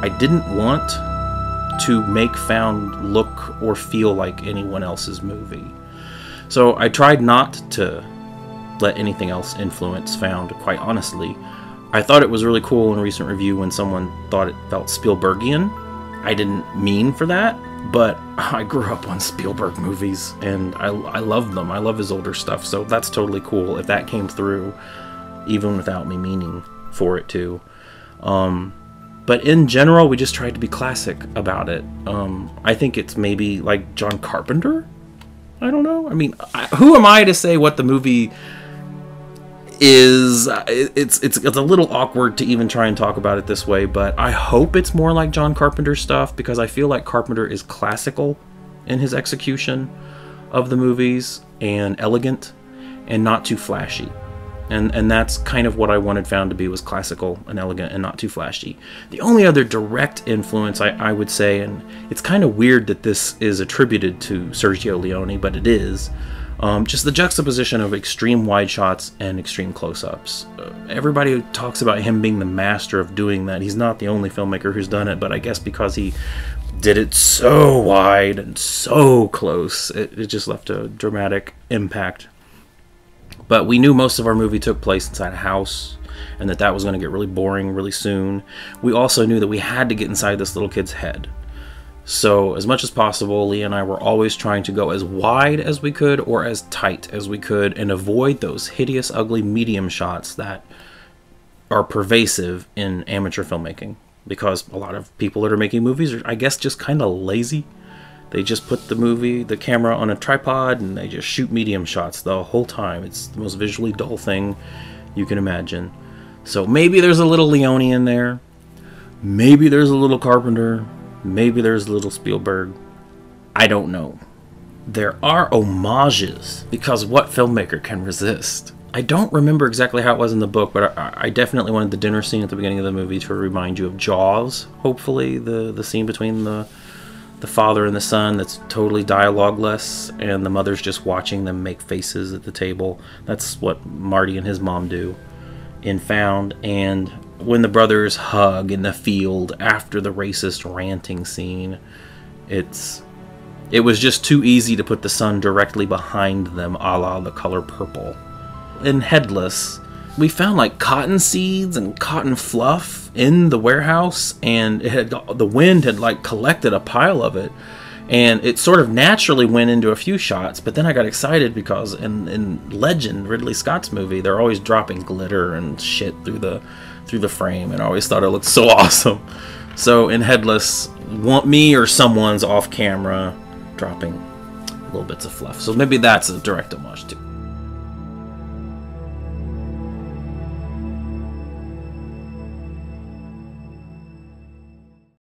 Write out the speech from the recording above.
I didn't want to make Found look or feel like anyone else's movie. So I tried not to let anything else influence Found, quite honestly. I thought it was really cool in a recent review when someone thought it felt Spielbergian. I didn't mean for that, but I grew up on Spielberg movies, and I love them. I love his older stuff, so that's totally cool if that came through, even without me meaning for it to. But in general, we just tried to be classic about it. I think it's maybe like John Carpenter? I don't know. I mean, who am I to say what the movie is? It's a little awkward to even try and talk about it this way, but I hope it's more like John Carpenter stuff, because I feel like Carpenter is classical in his execution of the movies and elegant and not too flashy. And that's kind of what I wanted Found to be, was classical and elegant and not too flashy. The only other direct influence I would say, and it's kind of weird that this is attributed to Sergio Leone, but it is, just the juxtaposition of extreme wide shots and extreme close-ups. Everybody talks about him being the master of doing that. He's not the only filmmaker who's done it, but I guess because he did it so wide and so close, it just left a dramatic impact. But we knew most of our movie took place inside a house, and that was going to get really boring really soon. We also knew that we had to get inside this little kid's head. So as much as possible, Leah and I were always trying to go as wide as we could or as tight as we could and avoid those hideous, ugly medium shots that are pervasive in amateur filmmaking. Because a lot of people that are making movies are, I guess, just kind of lazy. They just put the camera on a tripod, and they just shoot medium shots the whole time. It's the most visually dull thing you can imagine. So maybe there's a little Leone in there. Maybe there's a little Carpenter. Maybe there's a little Spielberg. I don't know. There are homages, because what filmmaker can resist? I don't remember exactly how it was in the book, but I definitely wanted the dinner scene at the beginning of the movie to remind you of Jaws, hopefully. The scene between the father and the son that's totally dialogueless, and the mother's just watching them make faces at the table. That's what Marty and his mom do in Found. And when the brothers hug in the field after the racist ranting scene, it was just too easy to put the son directly behind them, a la The Color Purple. In Headless, we found like cotton seeds and cotton fluff in the warehouse, and the wind had like collected a pile of it, and it sort of naturally went into a few shots. But then I got excited because in Legend, Ridley Scott's movie, they're always dropping glitter and shit through the frame, and I always thought it looked so awesome. So in Headless, me or someone's off camera dropping little bits of fluff. So maybe that's a direct homage too.